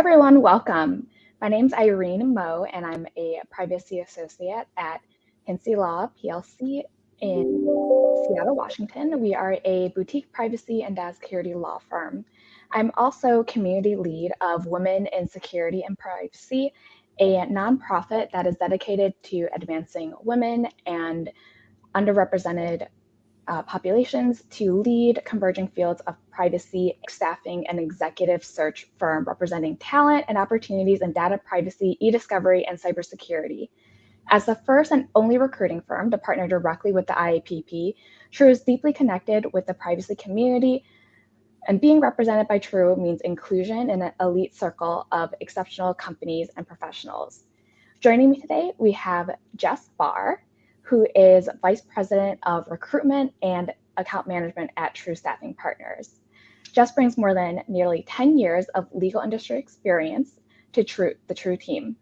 everyone, welcome. My name's Irene Moe, and I'm a privacy associate at Hinsey Law PLC in Seattle, Washington. We are a boutique privacy and data security law firm. I'm also community lead of Women in Security and Privacy, a nonprofit that is dedicated to advancing women and underrepresented populations to lead converging fields of privacy, staffing, and executive search firm representing talent and opportunities in data privacy, e-discovery, and cybersecurity. As the first and only recruiting firm to partner directly with the IAPP, True is deeply connected with the privacy community, and being represented by True means inclusion in an elite circle of exceptional companies and professionals. Joining me today, we have Jess Barr, who is Vice President of Recruitment and Account Management at True Staffing Partners. Jess brings more than nearly 10 years of legal industry experience to the True team.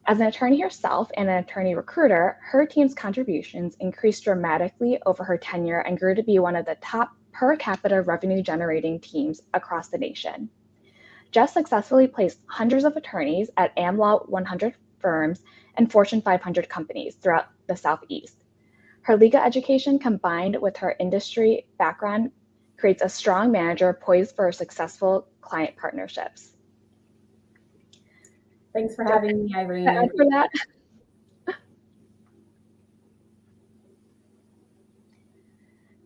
As an attorney herself and an attorney recruiter, her team's contributions increased dramatically over her tenure and grew to be one of the top per capita revenue generating teams across the nation. Jess successfully placed hundreds of attorneys at AmLaw 100 firms and Fortune 500 companies throughout the Southeast. Her legal education combined with her industry background creates a strong manager poised for successful client partnerships. Thanks for having me, Irene. Add for that.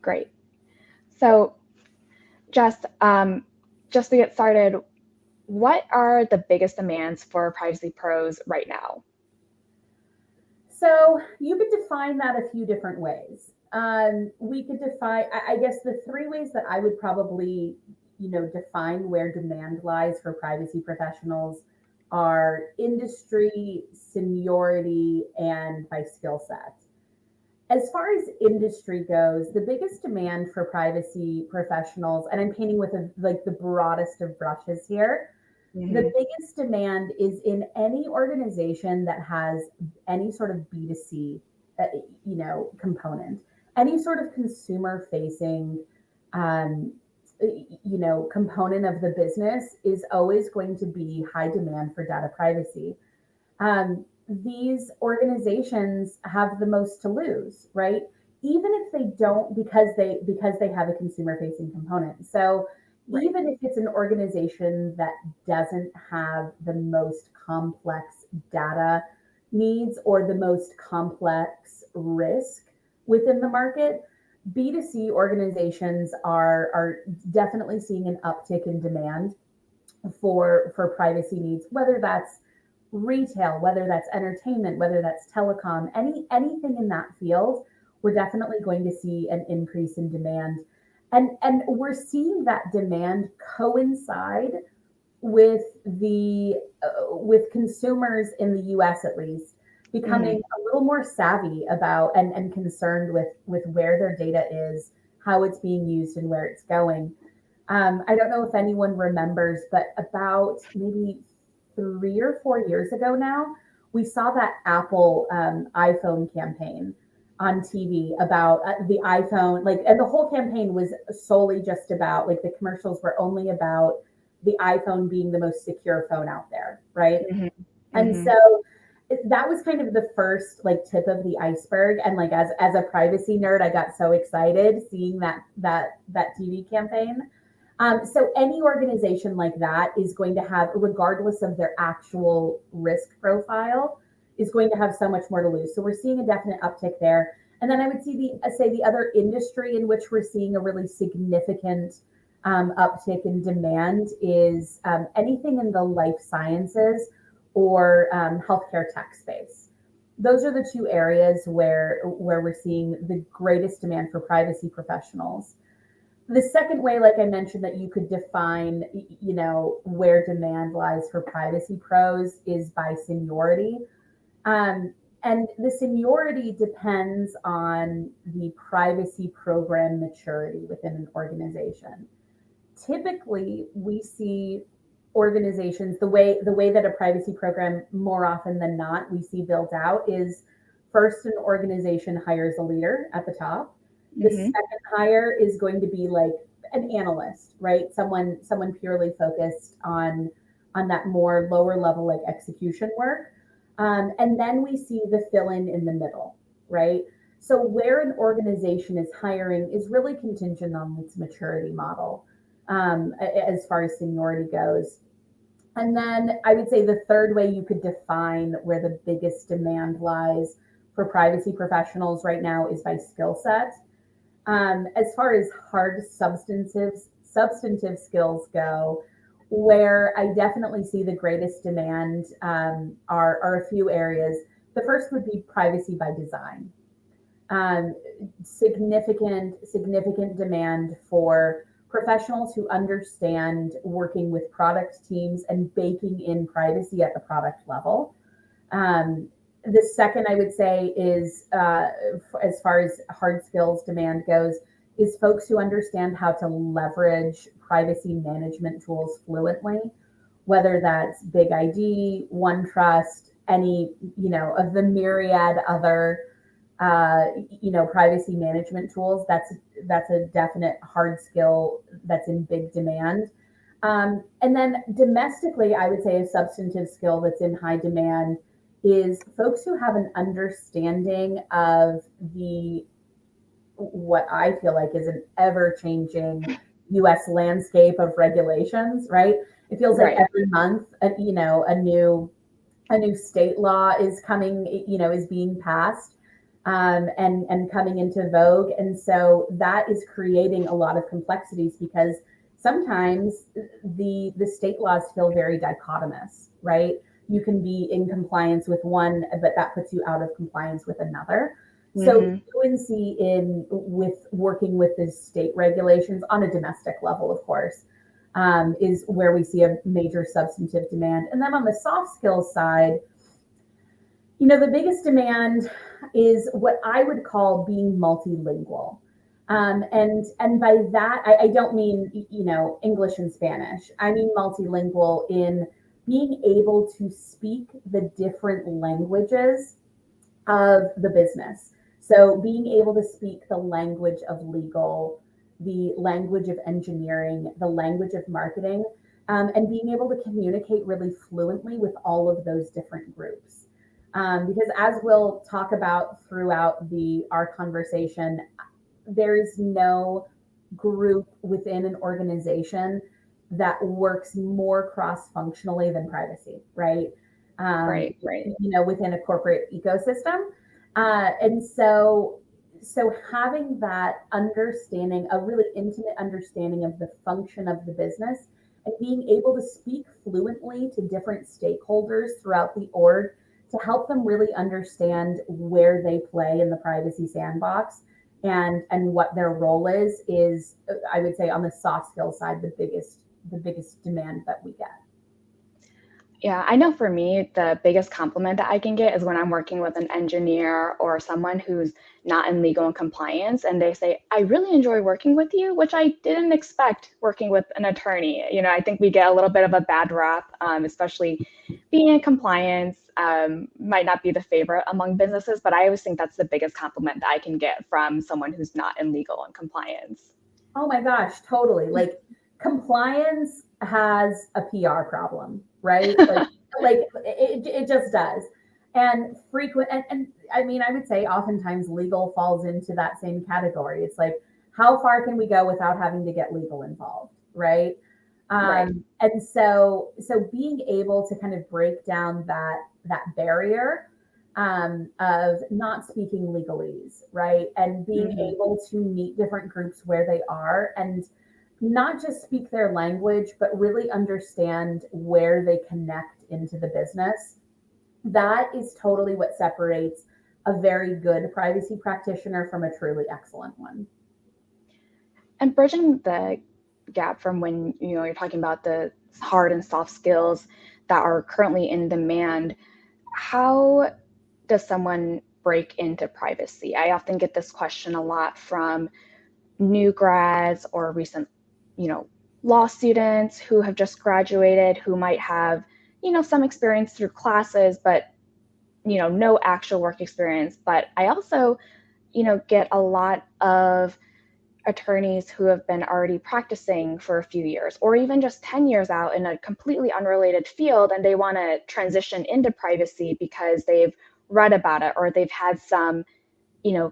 Great. So just to get started, what are the biggest demands for privacy pros right now? So you could define that a few different ways. We could define, I guess the three ways that I would probably, define where demand lies for privacy professionals are industry, seniority, and by skill set. As far as industry goes, the biggest demand for privacy professionals, and I'm painting with the broadest of brushes here, the biggest demand is in any organization that has any sort of B2C, component, any sort of consumer-facing, component of the business is always going to be high demand for data privacy. These organizations have the most to lose, right? Even if they don't, because they have a consumer-facing component. So right. Even if it's an organization that doesn't have the most complex data needs or the most complex risk within the market, B2C organizations are definitely seeing an uptick in demand for privacy needs, whether that's retail, whether that's entertainment, whether that's telecom, anything in that field, we're definitely going to see an increase in demand. And we're seeing that demand coincide with with consumers in the US at least becoming a little more savvy about and concerned with where their data is, how it's being used, and where it's going. I don't know if anyone remembers, but about maybe 3 or 4 years ago now, we saw that Apple iPhone campaign on TV about the iPhone, and the whole campaign was solely just about, the commercials were only about the iPhone being the most secure phone out there, right? And so that was kind of the first tip of the iceberg. And as a privacy nerd, I got so excited seeing that TV campaign. So any organization like that is going to have, regardless of their actual risk profile, is going to have so much more to lose. So we're seeing a definite uptick there. And then I would say the other industry in which we're seeing a really significant uptick in demand is anything in the life sciences or healthcare tech space. Those are the two areas where we're seeing the greatest demand for privacy professionals. The second way, like I mentioned, that you could define, where demand lies for privacy pros is by seniority. And the seniority depends on the privacy program maturity within an organization. Typically, we see organizations, the way that a privacy program more often than not we see built out is first an organization hires a leader at the top. The second hire is going to be an analyst, right? Someone purely focused on on that more lower level, like execution work. And then we see the fill in the middle, right? So where an organization is hiring is really contingent on its maturity model, as far as seniority goes. And then I would say the third way you could define where the biggest demand lies for privacy professionals right now is by skill set. As far as hard substantive skills go, where I definitely see the greatest demand, are a few areas. The first would be privacy by design. Um, significant demand for professionals who understand working with product teams and baking in privacy at the product level. Um, the second I would say is, as far as hard skills demand goes, is folks who understand how to leverage privacy management tools fluently, whether that's Big ID, OneTrust, any, of the myriad other, privacy management tools. That's a definite hard skill that's in big demand. And then domestically, I would say a substantive skill that's in high demand is folks who have an understanding of the what I feel like is an ever-changing U.S. landscape of regulations. Right? It feels like Right. every month, a new state law is coming, is being passed, and coming into vogue. And so that is creating a lot of complexities because sometimes the state laws feel very dichotomous, right? You can be in compliance with one, but that puts you out of compliance with another. So Mm-hmm. fluency in with working with the state regulations on a domestic level, of course, is where we see a major substantive demand. And then on the soft skills side, the biggest demand is what I would call being multilingual. And by that, I don't mean, English and Spanish. I mean multilingual in being able to speak the different languages of the business. So being able to speak the language of legal, the language of engineering, the language of marketing, and being able to communicate really fluently with all of those different groups. Because as we'll talk about throughout our conversation, there is no group within an organization that works more cross-functionally than privacy, right? Um, Right. Right. Within a corporate ecosystem. And so having that understanding, a really intimate understanding of the function of the business and being able to speak fluently to different stakeholders throughout the org to help them really understand where they play in the privacy sandbox and what their role is, I would say, on the soft skill side, the biggest demand that we get. Yeah, I know for me, the biggest compliment that I can get is when I'm working with an engineer or someone who's not in legal and compliance, and they say, I really enjoy working with you, which I didn't expect working with an attorney. I think we get a little bit of a bad rap, especially being in compliance, might not be the favorite among businesses, but I always think that's the biggest compliment that I can get from someone who's not in legal and compliance. Oh my gosh, totally. Like compliance has a PR problem, right? Like it just does. And frequent and I mean, I would say oftentimes legal falls into that same category. It's like, how far can we go without having to get legal involved, right? Right. And so being able to kind of break down that barrier, of not speaking legalese, right? And being Hmm. able to meet different groups where they are and not just speak their language, but really understand where they connect into the business. That is totally what separates a very good privacy practitioner from a truly excellent one. And bridging the gap from when you're talking about the hard and soft skills that are currently in demand, how does someone break into privacy? I often get this question a lot from new grads or recent, you know, law students who have just graduated who might have, some experience through classes, but no actual work experience. But I also, get a lot of attorneys who have been already practicing for a few years, or even just 10 years out in a completely unrelated field, and they want to transition into privacy because they've read about it or they've had some,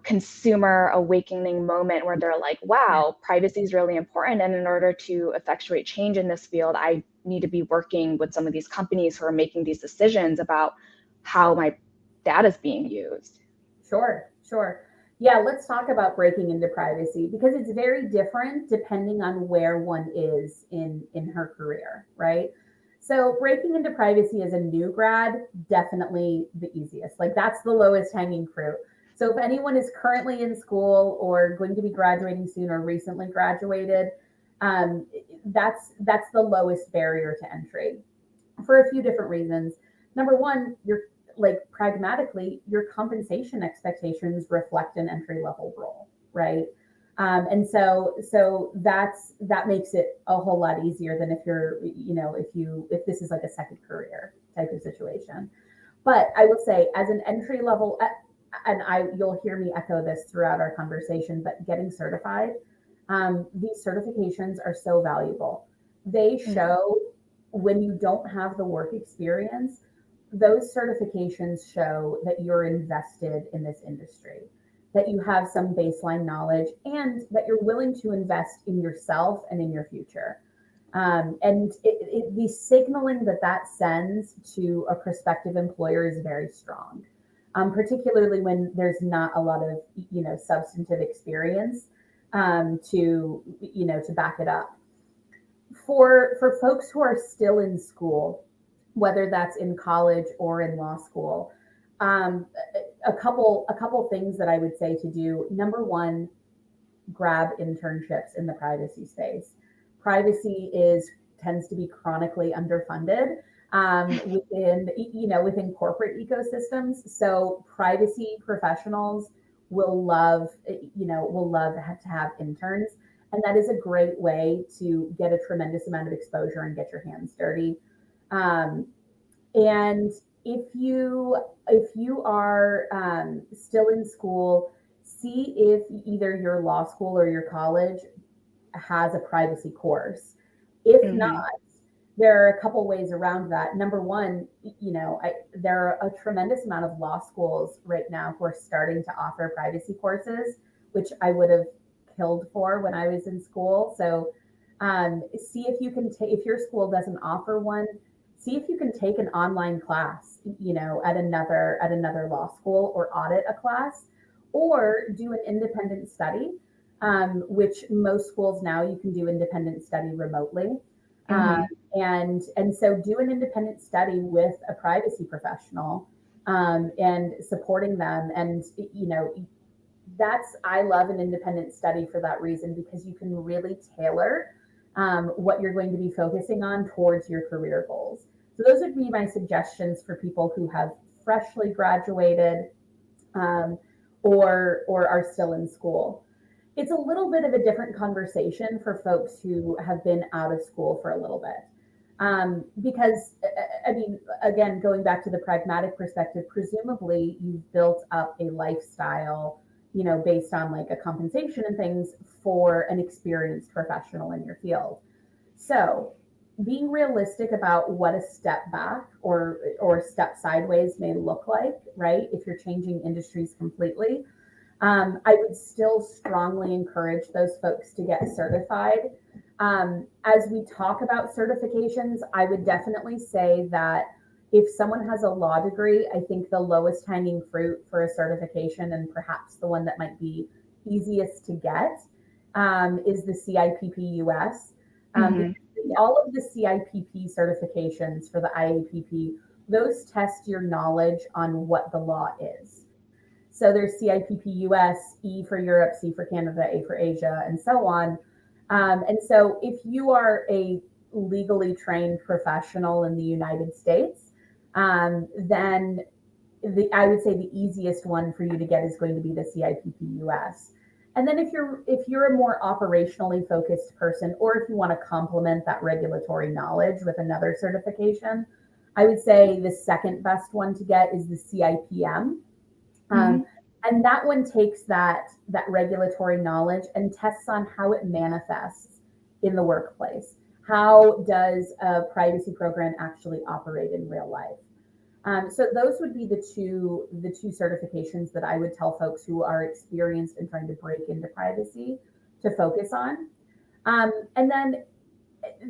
consumer awakening moment where they're like, wow, privacy is really important. And in order to effectuate change in this field, I need to be working with some of these companies who are making these decisions about how my data is being used. Sure, sure. Yeah, let's talk about breaking into privacy because it's very different depending on where one is in her career, right? So breaking into privacy as a new grad, definitely the easiest. Like that's the lowest hanging fruit. So if anyone is currently in school or going to be graduating soon or recently graduated, um, that's the lowest barrier to entry for a few different reasons. Number one, you're like pragmatically, your compensation expectations reflect an entry level role, right? And so that makes it a whole lot easier than if you're, if this is like a second career type of situation. But I will say, as an entry level, and you'll hear me echo this throughout our conversation, but getting certified, these certifications are so valuable. They show when you don't have the work experience, those certifications show that you're invested in this industry, that you have some baseline knowledge, and that you're willing to invest in yourself and in your future. And the signaling that sends to a prospective employer is very strong, particularly when there's not a lot of substantive experience to back it up. For folks who are still in school, whether that's in college or in law school, um, a couple things that I would say to do. Number one, grab internships in the privacy space. Privacy tends to be chronically underfunded within corporate ecosystems. So privacy professionals will love to have interns, and that is a great way to get a tremendous amount of exposure and get your hands dirty. Um, and if you are still in school, see if either your law school or your college has a privacy course. If not, Mm-hmm. there are a couple ways around that. Number one, there are a tremendous amount of law schools right now who are starting to offer privacy courses, which I would have killed for when I was in school. So see if you can take, if your school doesn't offer one, see if you can take an online class, at another law school, or audit a class, or do an independent study, which most schools now you can do independent study remotely. Uh, Mm-hmm. and so do an independent study with a privacy professional, and supporting them. And I love an independent study for that reason, because you can really tailor what you're going to be focusing on towards your career goals. So those would be my suggestions for people who have freshly graduated, um, or are still in school. It's a little bit of a different conversation for folks who have been out of school for a little bit. Because, I mean, again, going back to the pragmatic perspective, presumably you've built up a lifestyle, based on like a compensation and things for an experienced professional in your field. So being realistic about what a step back or step sideways may look like, right? If you're changing industries completely, I would still strongly encourage those folks to get certified. As we talk about certifications, I would definitely say that if someone has a law degree, I think the lowest hanging fruit for a certification, and perhaps the one that might be easiest to get, is the CIPP-US. Mm-hmm. All of the CIPP certifications for the IAPP, those test your knowledge on what the law is. So there's CIPP US, E for Europe, C for Canada, A for Asia, and so on. And so if you are a legally trained professional in the United States, then I would say the easiest one for you to get is going to be the CIPP US. And then if you're a more operationally focused person, or if you want to complement that regulatory knowledge with another certification, I would say the second best one to get is the CIPM. Mm-hmm. Um, And that one takes that regulatory knowledge and tests on how it manifests in the workplace. How does a privacy program actually operate in real life? So those would be the two certifications that I would tell folks who are experienced in trying to break into privacy to focus on. And then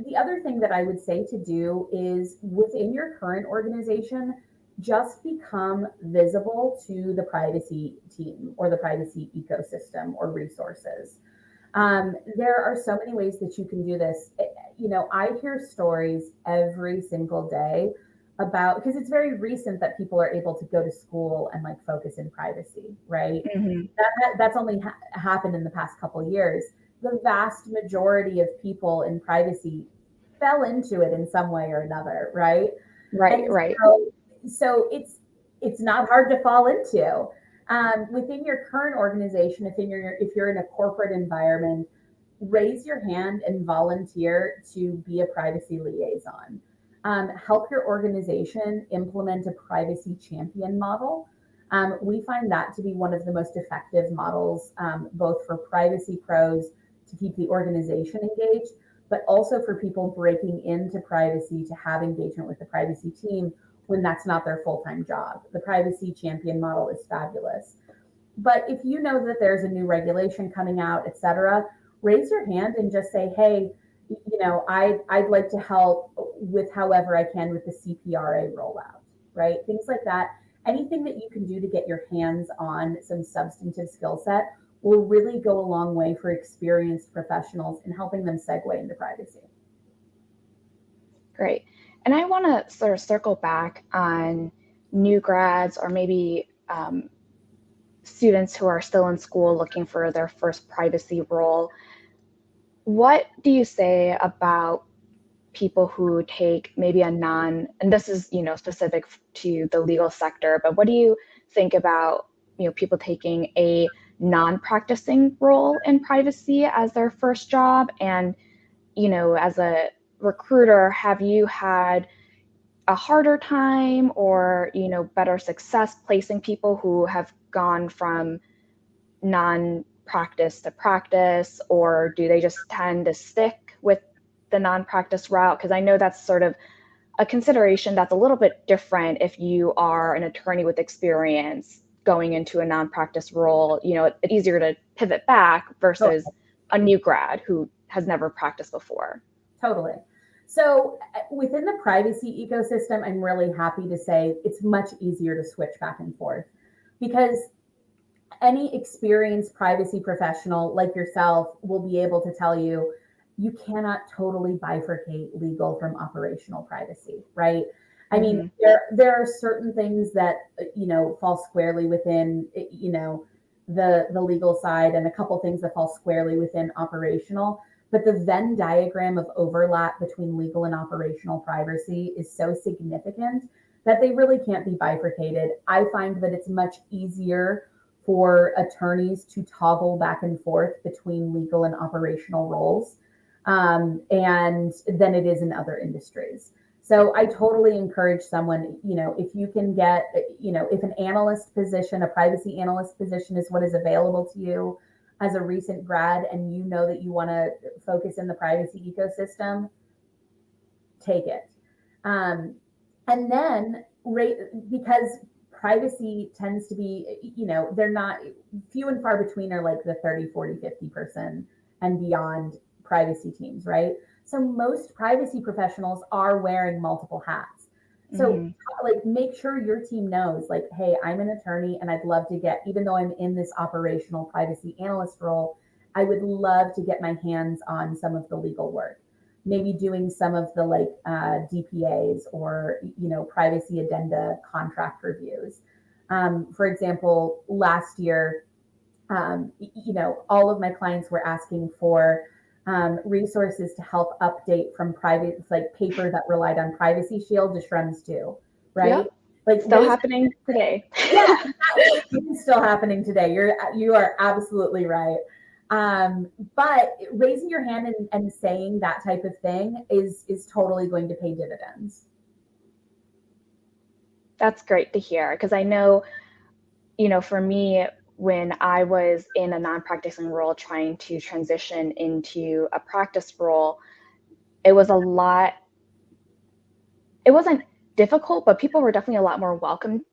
the other thing that I would say to do is within your current organization, just become visible to the privacy team or the privacy ecosystem or resources. There are so many ways that you can do this. I hear stories every single day about, because it's very recent that people are able to go to school and like focus in privacy, right? Mm-hmm. That's only happened in the past couple of years. The vast majority of people in privacy fell into it in some way or another, right? Right, And right. so it's not hard to fall into. Within your current organization, if you're in a corporate environment, raise your hand and volunteer to be a privacy liaison. Help your organization implement a privacy champion model. We find that to be one of the most effective models, both for privacy pros to keep the organization engaged, but also for people breaking into privacy to have engagement with the privacy team when that's not their full-time job. The privacy champion model is fabulous. But if you know that there's a new regulation coming out, et cetera, raise your hand and just say, hey, I'd like to help with however I can with the CPRA rollout, right? Things like that. Anything that you can do to get your hands on some substantive skill set will really go a long way for experienced professionals in helping them segue into privacy. Great. And I want to sort of circle back on new grads or maybe students who are still in school looking for their first privacy role. What do you say about people who take maybe and this is, specific to the legal sector, but what do you think about, people taking a non-practicing role in privacy as their first job? And, as a recruiter, have you had a harder time or, better success placing people who have gone from non-practice to practice, or do they just tend to stick with the non-practice route? Because I know that's sort of a consideration that's a little bit different if you are an attorney with experience going into a non-practice role. It's easier to pivot back versus a new grad who has never practiced before. Totally. So within the privacy ecosystem, I'm really happy to say it's much easier to switch back and forth because any experienced privacy professional like yourself will be able to tell you, you cannot totally bifurcate legal from operational privacy, right? I mean, there are certain things that, fall squarely within, the legal side and a couple things that fall squarely within operational. But the Venn diagram of overlap between legal and operational privacy is so significant that they really can't be bifurcated. I find that it's much easier for attorneys to toggle back and forth between legal and operational roles, and than it is in other industries. So I totally encourage someone, if you can get, if an analyst position, a privacy analyst position is what is available to you as a recent grad and you know that you want to focus in the privacy ecosystem, take it. And then because privacy tends to be, they're not, few and far between are like the 30, 40, 50 person and beyond privacy teams, right? So most privacy professionals are wearing multiple hats. So make sure your team knows like, hey, I'm an attorney and I'd love to get, even though I'm in this operational privacy analyst role, I would love to get my hands on some of the legal work. Maybe doing some of the DPAs or, privacy addenda contract reviews. For example, last year, all of my clients were asking for resources to help update from paper that relied on Privacy Shield to Schrems 2, right? Yep. Still happening today. Yeah, it's still happening today. You are absolutely right. But raising your hand and saying that type of thing is totally going to pay dividends. That's great to hear because I know, for me, when I was in a non-practicing role trying to transition into a practice role, it was a lot, it wasn't difficult, but people were definitely a lot more welcoming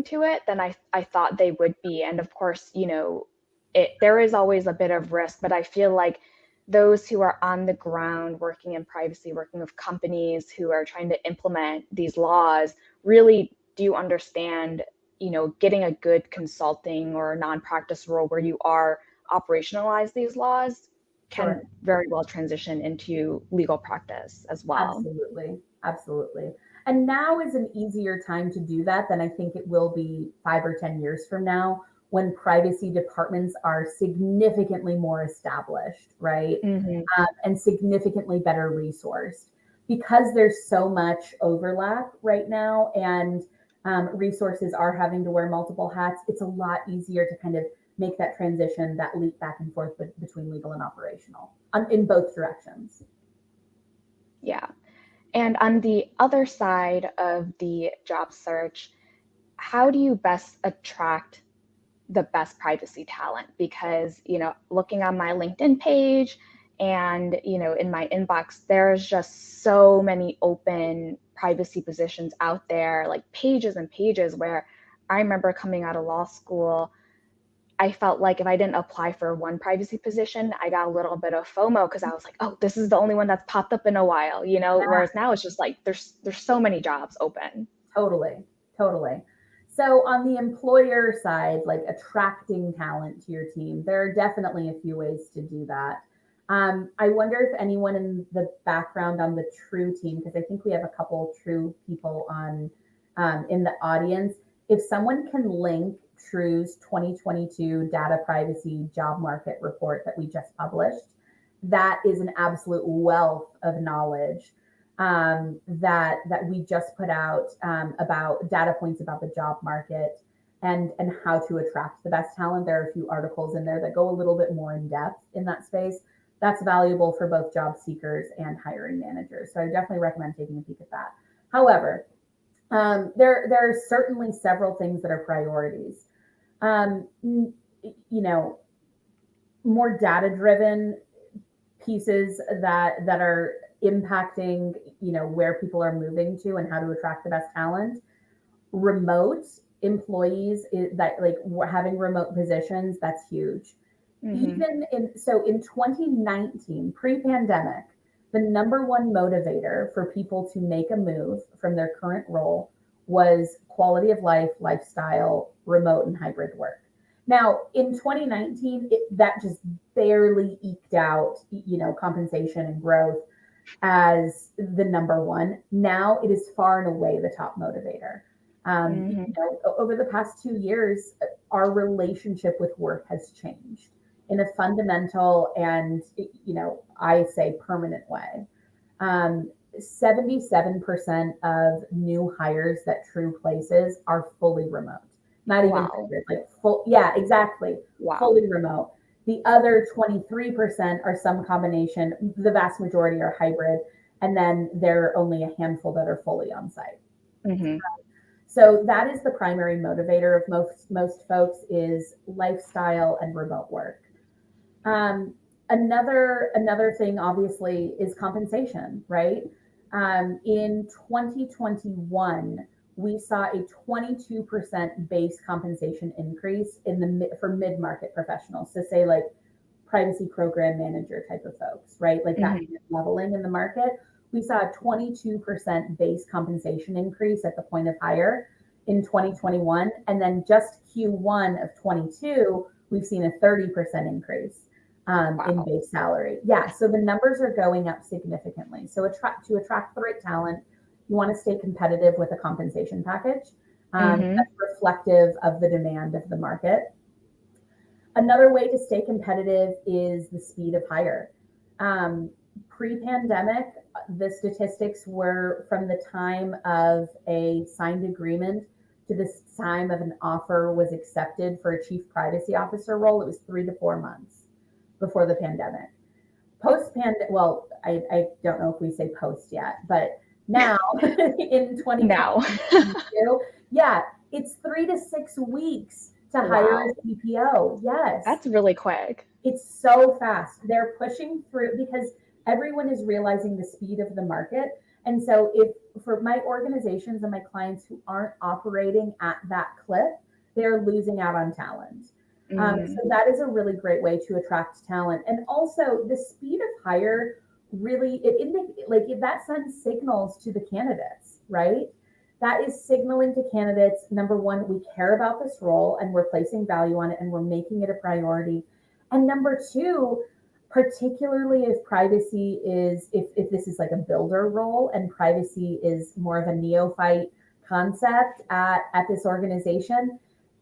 to it than I thought they would be. And of course, there is always a bit of risk, but I feel like those who are on the ground working in privacy, working with companies who are trying to implement these laws, really do understand, getting a good consulting or non-practice role where you are operationalize these laws can Sure. very well transition into legal practice as well. Absolutely. Absolutely. And now is an easier time to do that than I think it will be 5 or 10 years from now, when privacy departments are significantly more established, right? Hmm. And significantly better resourced, because there's so much overlap right now, and resources are having to wear multiple hats. It's a lot easier to kind of make that transition, that leap back and forth between legal and operational, in both directions. Yeah. And on the other side of the job search, how do you best attract the best privacy talent? Because, looking on my LinkedIn page and, in my inbox, there's just so many open privacy positions out there, like pages and pages, where I remember coming out of law school, I felt like if I didn't apply for one privacy position, I got a little bit of FOMO because I was like, oh, this is the only one that's popped up in a while, whereas now it's just like there's so many jobs open. Totally, totally. So on the employer side, like attracting talent to your team, there are definitely a few ways to do that. I wonder if anyone in the background on the True team, because I think we have a couple True people on in the audience, if someone can link True's 2022 data privacy job market report that we just published, that is an absolute wealth of knowledge that we just put out, about data points about the job market, and how to attract the best talent. There are a few articles in there that go a little bit more in depth in that space. That's valuable for both job seekers and hiring managers. So I definitely recommend taking a peek at that. However, there are certainly several things that are priorities. You know, more data driven pieces that are impacting, where people are moving to and how to attract the best talent. Remote employees, that like having remote positions, that's huge. Hmm. Even in 2019, pre-pandemic, the number one motivator for people to make a move from their current role was quality of life, lifestyle, remote and hybrid work. Now, in 2019, that just barely eked out, compensation and growth as the number one. Now it is far and away the top motivator. Hmm. Over the past 2 years, our relationship with work has changed in a fundamental and, I say permanent way. 77% of new hires that True places are fully remote, not even Wow. hybrid, like full. Yeah, exactly. Wow. Fully remote. The other 23% are some combination. The vast majority are hybrid. And then there are only a handful that are fully on site. Hmm. So that is the primary motivator of most folks, is lifestyle and remote work. Um, another thing, obviously, is compensation, right? In 2021, we saw a 22% base compensation increase for mid-market professionals. So say like privacy program manager type of folks, right? Like that Hmm. kind of leveling in the market. We saw a 22% base compensation increase at the point of hire in 2021. And then just Q1 of 22, we've seen a 30% increase in Wow. base salary. Yeah, so the numbers are going up significantly. So to attract the right talent, you want to stay competitive with a compensation package Hmm. that's reflective of the demand of the market. Another way to stay competitive is the speed of hire. Pre-pandemic, the statistics were from the time of a signed agreement to the time of an offer was accepted for a chief privacy officer role, it was 3 to 4 months before the pandemic. Post-pandemic, well, I don't know if we say post yet, but now in Now. 2022, yeah, it's 3 to 6 weeks to hire Wow, a CPO. Yes. that's really quick. It's so fast. They're pushing through because everyone is realizing the speed of the market. And so, if for my organizations and my clients who aren't operating at that clip, they're losing out on talent. Mm, So, that is a really great way to attract talent. And also, the speed of hire really, like that sends signals to the candidates, right? That is signaling to candidates, number one, we care about this role and we're placing value on it and we're making it a priority. And number two, particularly if privacy is, if this is like a builder role and privacy is more of a neophyte concept at this organization,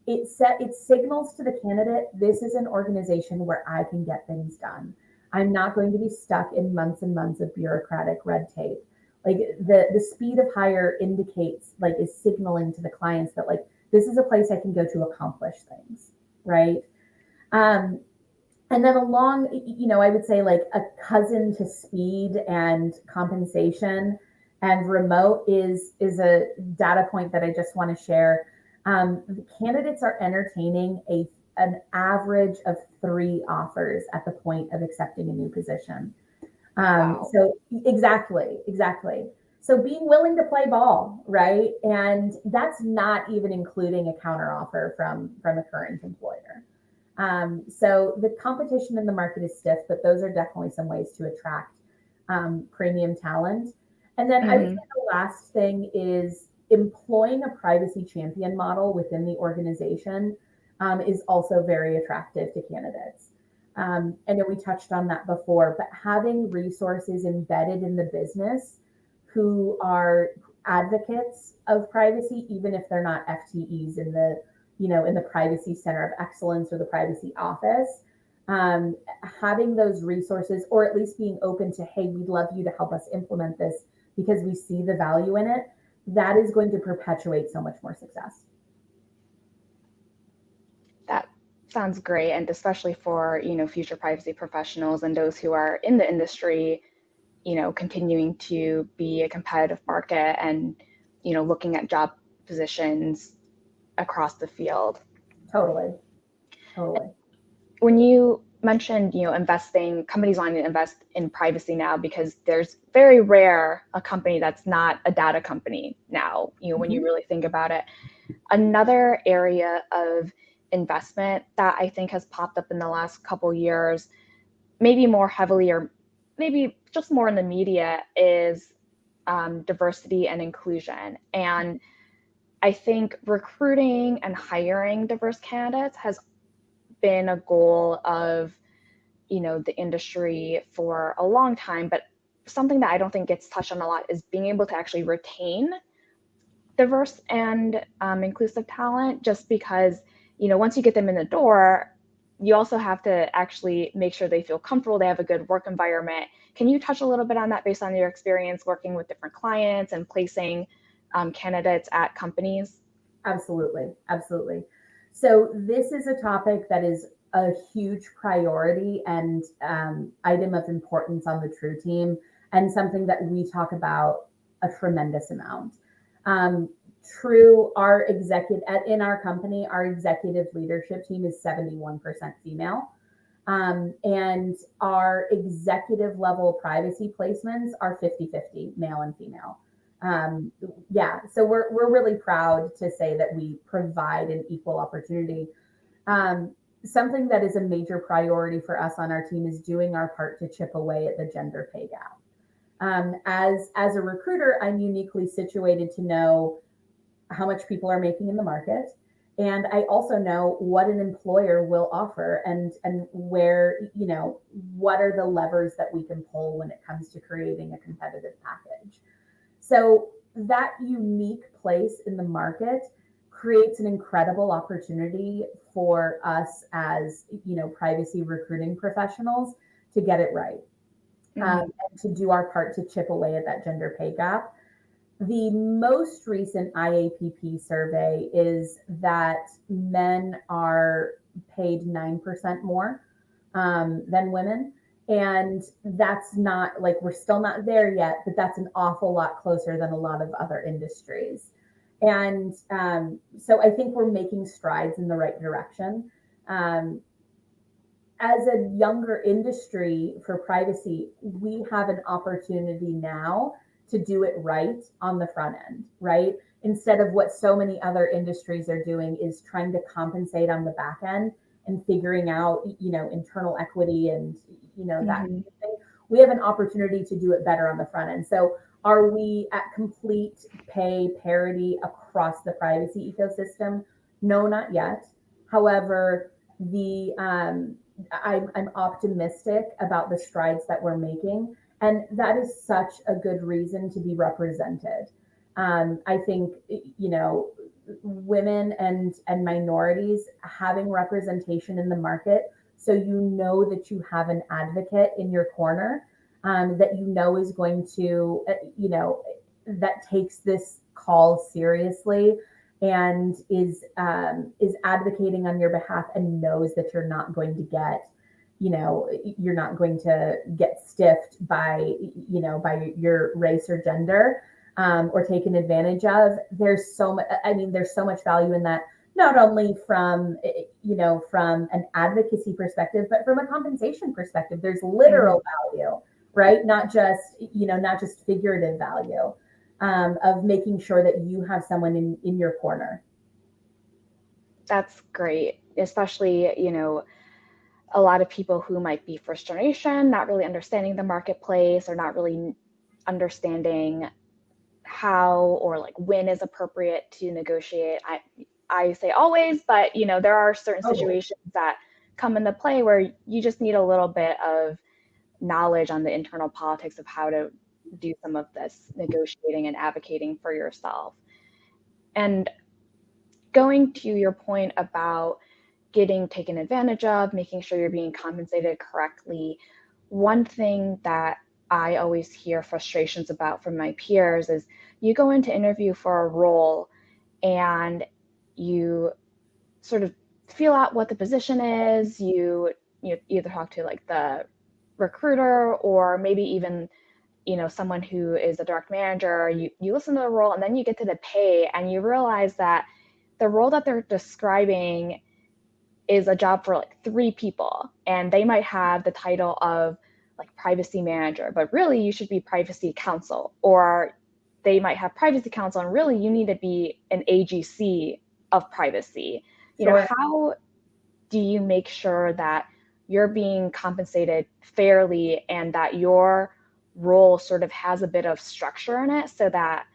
it signals to the candidate, this is an organization where I can get things done. I'm not going to be stuck in months and months of bureaucratic red tape. Like the speed of hire indicates, like, is signaling to the clients that, like, this is a place I can go to accomplish things, right? Um, and then along, I would say like a cousin to speed and compensation and remote is a data point that I just want to share. The candidates are entertaining an average of 3 offers at the point of accepting a new position. wow. So exactly. So being willing to play ball, right? And that's not even including a counteroffer from a current employer. So the competition in the market is stiff, but those are definitely some ways to attract premium talent. And then I would say Hmm. the last thing is employing a privacy champion model within the organization is also very attractive to candidates. I know we touched on that before, but having resources embedded in the business who are advocates of privacy, even if they're not FTEs in the privacy center of excellence or the privacy office, um, having those resources, or at least being open to, hey, we'd love you to help us implement this because we see the value in it, that is going to perpetuate so much more success. That sounds great, and especially for, future privacy professionals and those who are in the industry, continuing to be a competitive market and, looking at job positions across the field. Totally, totally. When you mentioned, investing, companies wanting to invest in privacy now because there's very rare a company that's not a data company now, when you Mhm. really think about it. Another area of investment that I think has popped up in the last couple years, maybe more heavily or maybe just more in the media, is diversity and inclusion. And I think recruiting and hiring diverse candidates has been a goal of, the industry for a long time. But something that I don't think gets touched on a lot is being able to actually retain diverse and inclusive talent, just because, once you get them in the door, you also have to actually make sure they feel comfortable, they have a good work environment. Can you touch a little bit on that based on your experience working with different clients and placing candidates at companies? Absolutely, absolutely. So this is a topic that is a huge priority and item of importance on the True Team, and something that we talk about a tremendous amount. Um, True, our executive in our company, our executive leadership team is 71% female. And our executive level privacy placements are 50-50 male and female. Yeah, so we're really proud to say that we provide an equal opportunity. Um, Something that is a major priority for us on our team is doing our part to chip away at the gender pay gap. As a recruiter, I'm uniquely situated to know how much people are making in the market, and I also know what an employer will offer, and where, what are the levers that we can pull when it comes to creating a competitive package. So that unique place in the market creates an incredible opportunity for us as, privacy recruiting professionals to get it right, Mm-hmm. and to do our part to chip away at that gender pay gap. The most recent IAPP survey is that men are paid 9% more than women. And that's not, like, we're still not there yet, but that's an awful lot closer than a lot of other industries. And so I think we're making strides in the right direction. Um, as a younger industry for privacy, we have an opportunity now to do it right on the front end, right? Instead of what so many other industries are doing is trying to compensate on the back end and figuring out, internal equity and, that kind Mm-hmm. of thing. We have an opportunity to do it better on the front end. So are we at complete pay parity across the privacy ecosystem? No, not yet. However, the I'm optimistic about the strides that we're making, and that is such a good reason to be represented. I think women and minorities having representation in the market, so that you have an advocate in your corner, that is going to that takes this call seriously and is advocating on your behalf and knows that you're not going to get stiffed by your race or gender, or taken advantage of. There's so much. I mean, there's so much value in that, not only from an advocacy perspective, but from a compensation perspective. There's literal value, right? Not just figurative value, of making sure that you have someone in your corner. That's great, especially, a lot of people who might be first generation, not really understanding the marketplace or not really understanding how or like when is appropriate to negotiate. I say always, but there are certain Totally. situations that come into play where you just need a little bit of knowledge on the internal politics of how to do some of this negotiating and advocating for yourself. And going to your point about getting taken advantage of, making sure you're being compensated correctly, one thing that I always hear frustrations about from my peers is you go into interview for a role and you sort of feel out what the position is. You either talk to like the recruiter or maybe even someone who is a direct manager. You listen to the role and then you get to the pay and you realize that the role that they're describing is a job for like 3 people and they might have the title of like privacy manager, but really you should be privacy counsel, or they might have privacy counsel and really you need to be an AGC of privacy. Sure. How do you make sure that you're being compensated fairly and that your role sort of has a bit of structure in it so that,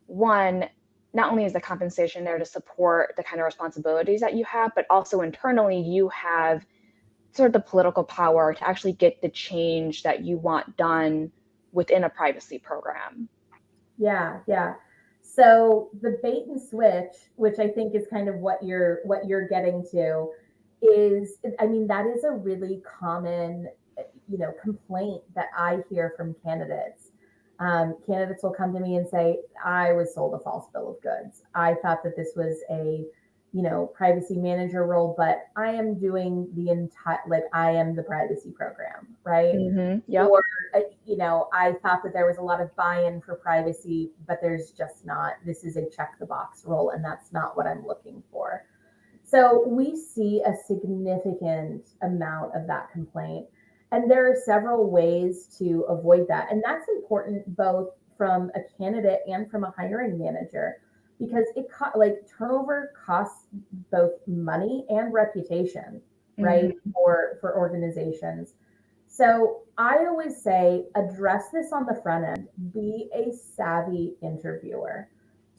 one, not only is the compensation there to support the kind of responsibilities that you have, but also internally you have sort of the political power to actually get the change that you want done within a privacy program? Yeah, yeah. So the bait and switch, which I think is kind of what you're getting to, is, I mean, that is a really common complaint that I hear from candidates. Candidates will come to me and say, I was sold a false bill of goods. I thought that this was a privacy manager role, but I am doing the entire, like, I am the privacy program, right? Mm-hmm. Yep. Or I thought that there was a lot of buy-in for privacy, but there's just not. This is a check the box role, and that's not what I'm looking for. So we see a significant amount of that complaint, and there are several ways to avoid that, and that's important both from a candidate and from a hiring manager, because turnover costs both money and reputation, right? Mm-hmm. For organizations. So I always say, address this on the front end. Be a savvy interviewer.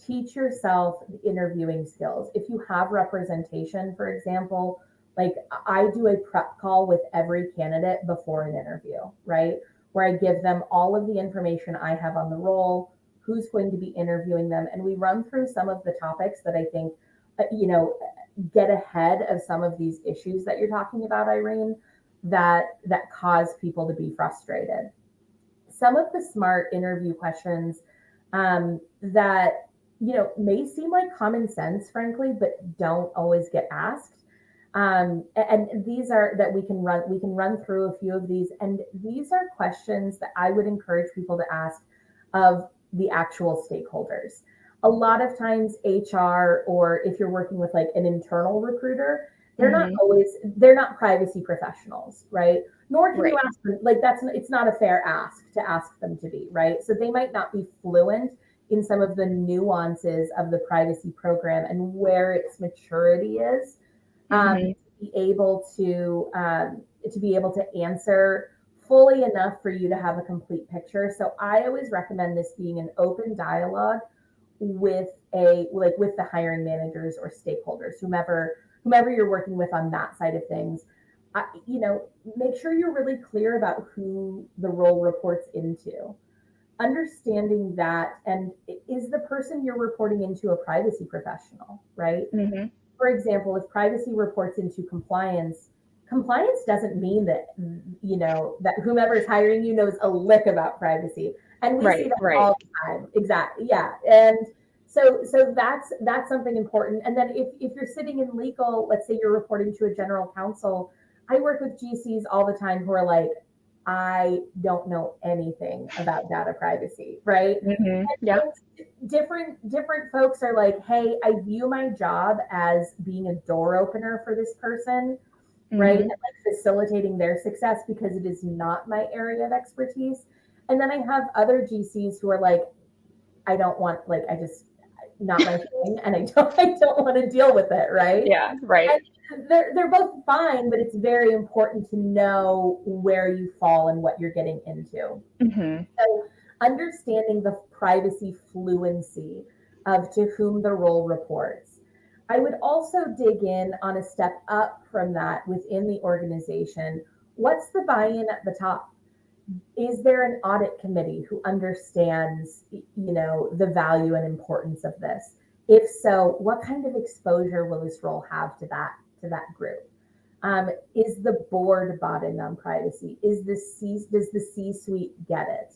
Teach yourself the interviewing skills. If you have representation, for example, like, I do a prep call with every candidate before an interview, right? Where I give them all of the information I have on the role, who's going to be interviewing them, and we run through some of the topics that I think, get ahead of some of these issues that you're talking about, Irene, that cause people to be frustrated. Some of the smart interview questions, that may seem like common sense, frankly, but don't always get asked. And these are that we can run through a few of these, and these are questions that I would encourage people to ask of the actual stakeholders. A lot of times HR, or if you're working with like an internal recruiter, they're not privacy professionals, right? Nor can you Right. ask them, like, it's not a fair ask to ask them to be, right? So they might not be fluent in some of the nuances of the privacy program and where its maturity is, Mm-hmm. to be able to answer fully enough for you to have a complete picture. So I always recommend this being an open dialogue with with the hiring managers or stakeholders, whomever you're working with on that side of things. Make sure you're really clear about who the role reports into, understanding that, and is the person you're reporting into a privacy professional, right? Mm-hmm. For example, if privacy reports into compliance, compliance doesn't mean that, that whomever is hiring you knows a lick about privacy. And we see Right. that Right. all the time. Exactly. Yeah. And so that's something important. And then if you're sitting in legal, let's say you're reporting to a general counsel, I work with GCs all the time who are like, I don't know anything about data privacy, right? Mm-hmm. Yep. Different folks are like, hey, I view my job as being a door opener for this person, right? And Mm-hmm. like facilitating their success because it is not my area of expertise. And then I have other GCs who are like, I don't want, like, I just, not my thing, and I don't want to deal with it, right? Yeah. Right. And they're both fine, but it's very important to know where you fall and what you're getting into. Mm-hmm. So understanding the privacy fluency of to whom the role reports. I would also dig in on a step up from that within the organization. What's the buy-in at the top? Is there an audit committee who understands, the value and importance of this? If so, what kind of exposure will this role have to that group? Is the board bought in on privacy? Does the C-suite get it?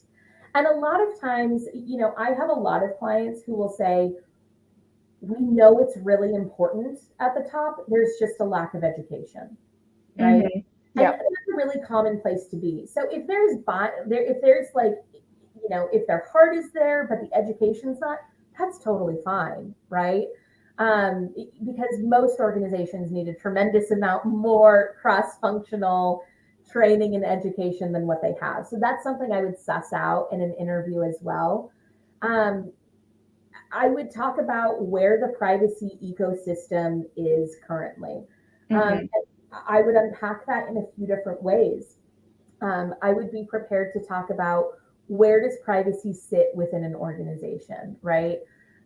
And a lot of times, I have a lot of clients who will say, we know it's really important at the top. There's just a lack of education, right? Mm-hmm. And Yep. that's a really common place to be. So if there's like, if their heart is there, but the education's not, that's totally fine, right? Because most organizations need a tremendous amount more cross-functional training and education than what they have. So that's something I would suss out in an interview as well. Um, I would talk about where the privacy ecosystem is currently. Mm-hmm. I would unpack that in a few different ways. I would be prepared to talk about where does privacy sit within an organization, right?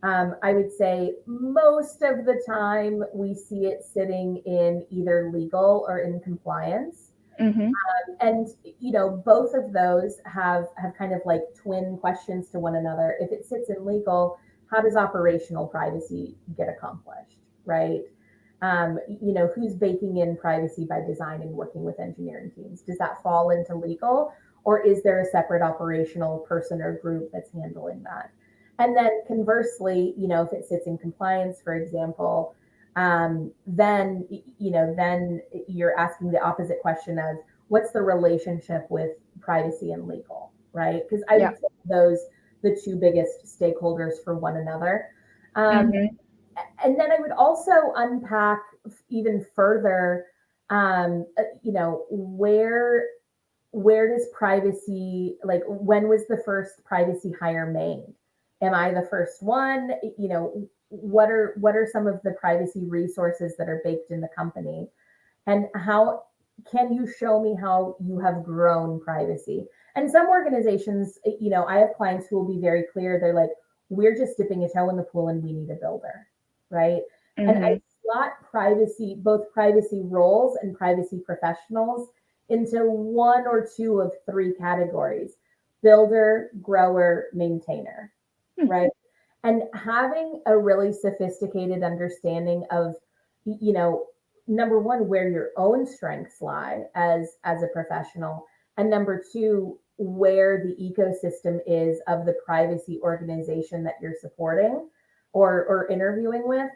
I would say most of the time we see it sitting in either legal or in compliance. Mm-hmm. And both of those have kind of like twin questions to one another. If it sits in legal, how does operational privacy get accomplished, right? Who's baking in privacy by design and working with engineering teams? Does that fall into legal, or is there a separate operational person or group that's handling that? And then conversely, if it sits in compliance, for example, then you're asking the opposite question of what's the relationship with privacy and legal, right? Because I would Yep. say those the two biggest stakeholders for one another. Um, Mm-hmm. and then I would also unpack even further, where does privacy, like, when was the first privacy hire made? Am I the first one? What are some of the privacy resources that are baked in the company? And how can you show me how you have grown privacy? And some organizations, I have clients who will be very clear. They're like, we're just dipping a toe in the pool and we need a builder, right? And I Mm-hmm. slot both privacy roles and privacy professionals into one or two of three categories: builder, grower, maintainer, right? And having a really sophisticated understanding of, you know, number one, where your own strengths lie as a professional, and number two, where the ecosystem is of the privacy organization that you're supporting or interviewing with,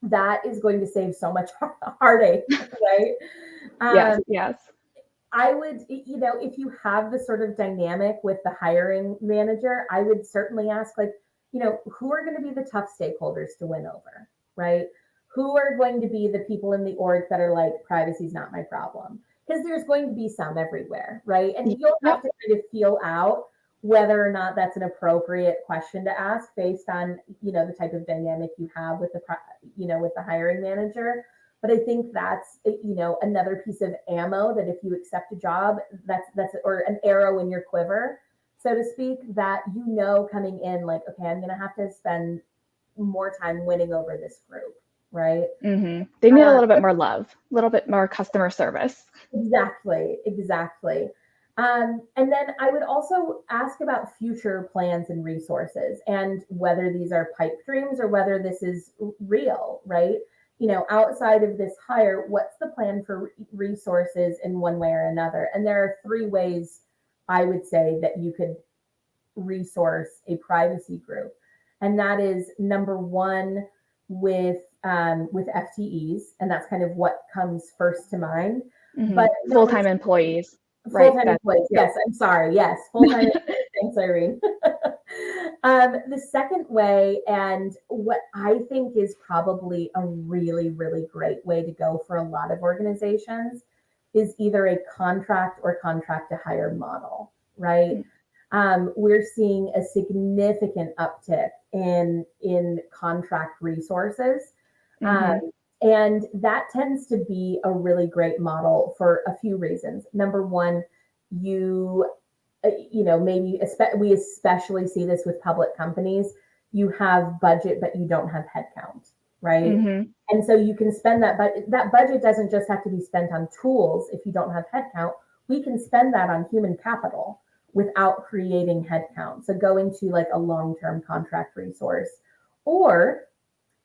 that is going to save so much heartache, right? Yes. Um, Yes. I would, if you have the sort of dynamic with the hiring manager, I would certainly ask, like, who are going to be the tough stakeholders to win over, right? Who are going to be the people in the org that are like, privacy is not my problem? Because there's going to be some everywhere, right? And you'll have Yep. to kind of feel out whether or not that's an appropriate question to ask based on, the type of dynamic you have with with the hiring manager. But I think that's, another piece of ammo that if you accept a job, that's or an arrow in your quiver, so to speak, that coming in, like, okay, I'm going to have to spend more time winning over this group, right? Mm-hmm. They need a little bit more love, a little bit more customer service. Exactly. And then I would also ask about future plans and resources and whether these are pipe dreams or whether this is real, right? Outside of this hire, what's the plan for resources in one way or another? And there are three ways I would say that you could resource a privacy group. And that is number one with FTEs, and that's kind of what comes first to mind. Mm-hmm. But Full-time employees, right? Full-time employees. Yes, I'm sorry. Yes, full-time employees. Thanks, Irene. The second way, and what I think is probably a really, really great way to go for a lot of organizations, is either a contract or contract to hire model, right? We're seeing a significant uptick in contract resources. Mm-hmm. And that tends to be a really great model for a few reasons. Number one, maybe we especially see this with public companies. You have budget, but you don't have headcount, right? Mm-hmm. And so you can spend that, but that budget doesn't just have to be spent on tools. If you don't have headcount, we can spend that on human capital without creating headcount. So going to like a long-term contract resource or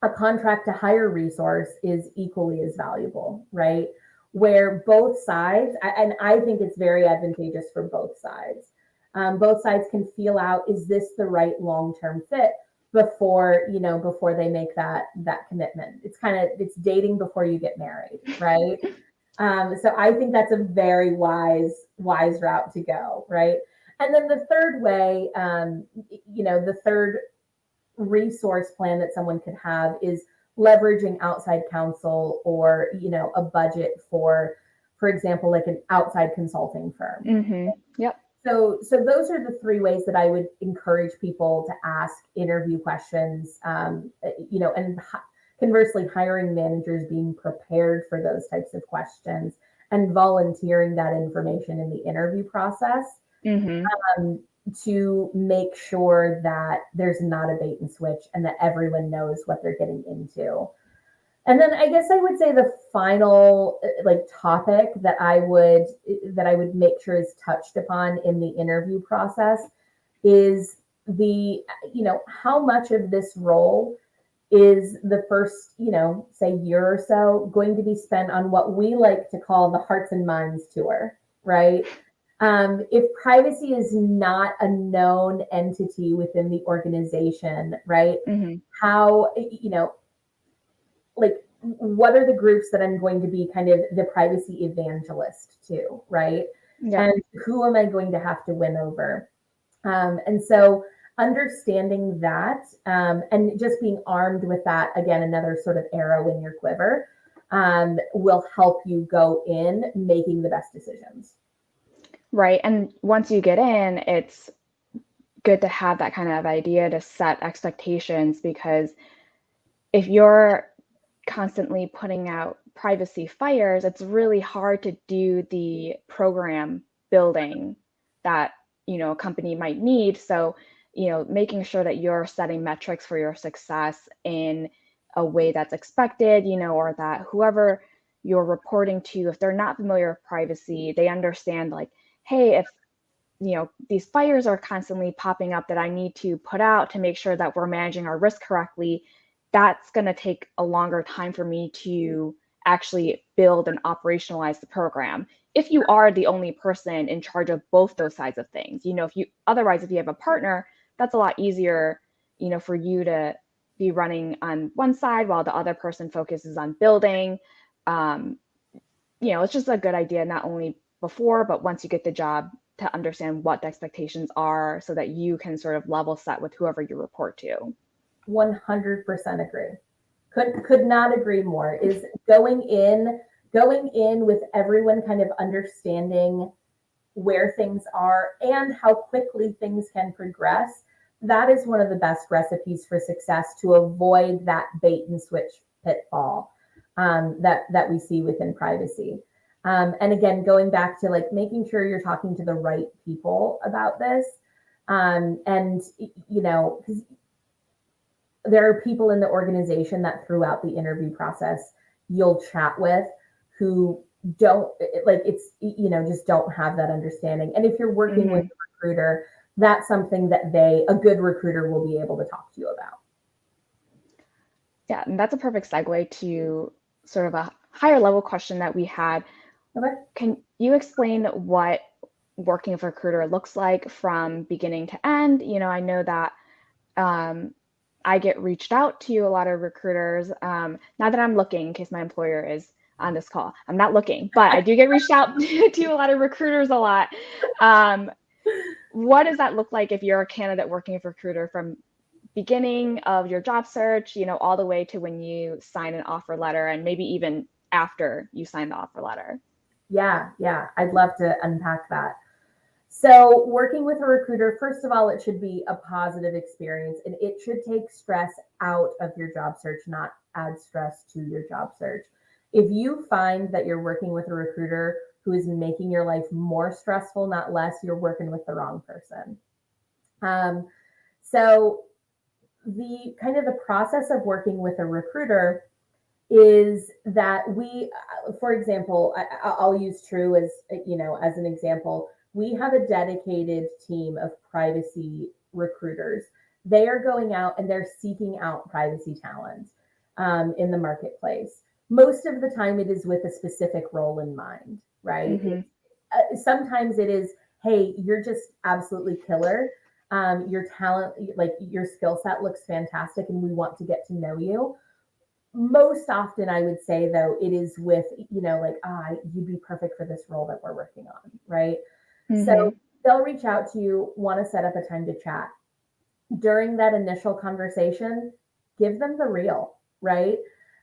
a contract to hire resource is equally as valuable, right? Where both sides, and I think it's very advantageous for both sides. Both sides can feel out, is this the right long-term fit before they make that commitment. It's dating before you get married, right? So I think that's a very wise route to go, right? And then the third way, the third resource plan that someone could have is leveraging outside counsel or a budget for example, like an outside consulting firm. Mm-hmm. Yep. So those are the three ways that I would encourage people to ask interview questions, and conversely, hiring managers being prepared for those types of questions and volunteering that information in the interview process. Mm-hmm. To make sure that there's not a bait and switch and that everyone knows what they're getting into. And then I guess I would say the final topic that I would make sure is touched upon in the interview process is the how much of this role is the first say year or so going to be spent on what we like to call the hearts and minds tour, right? If privacy is not a known entity within the organization, right? Mm-hmm. How, what are the groups that I'm going to be kind of the privacy evangelist to, right? Yep. And who am I going to have to win over? And so understanding that, and just being armed with that, again, another sort of arrow in your quiver, will help you go in making the best decisions. Right. And once you get in, it's good to have that kind of idea to set expectations, because if you're constantly putting out privacy fires, it's really hard to do the program building that, a company might need. So, making sure that you're setting metrics for your success in a way that's expected, or that whoever you're reporting to, if they're not familiar with privacy, they understand like, hey, if these fires are constantly popping up that I need to put out to make sure that we're managing our risk correctly, that's going to take a longer time for me to actually build and operationalize the program. If you are the only person in charge of both those sides of things, if you have a partner, that's a lot easier, for you to be running on one side while the other person focuses on building. It's just a good idea, not only before, but once you get the job to understand what the expectations are so that you can sort of level set with whoever you report to. 100% agree. Could not agree more. Is going in with everyone kind of understanding where things are and how quickly things can progress. That is one of the best recipes for success to avoid that bait and switch pitfall that we see within privacy. And again, going back to like making sure you're talking to the right people about this. And, you know, because there are people in the organization that throughout the interview process you'll chat with who don't like it's, you know, just don't have that understanding. And if you're working with a recruiter, that's something that a good recruiter will be able to talk to you about. Yeah, and that's a perfect segue to sort of a higher level question that we had. Okay. Can you explain what working with a recruiter looks like from beginning to end? You know, I know that I get reached out to a lot of recruiters. Not that I'm looking, in case my employer is on this call. I'm not looking, but I do get reached out to a lot of recruiters a lot. What does that look like if you're a candidate working with a recruiter from beginning of your job search, you know, all the way to when you sign an offer letter and maybe even after you sign the offer letter? Yeah, I'd love to unpack that. So working with a recruiter, first of all, it should be a positive experience and it should take stress out of your job search, not add stress to your job search. If you find that you're working with a recruiter who is making your life more stressful, not less, you're working with the wrong person. So the kind of the process of working with a recruiter is that we, for example, I'll use True as, you know, as an example. We have a dedicated team of privacy recruiters. They are going out and they're seeking out privacy talent in the marketplace. Most of the time it is with a specific role in mind, right? Sometimes it is, hey, you're just absolutely killer. Your talent, like your skill set looks fantastic and we want to get to know you. Most often I would say though, it is with, you know, like, you'd be perfect for this role that we're working on, right? So they'll reach out to you, want to set up a time to chat. During that initial conversation, give them the real, right?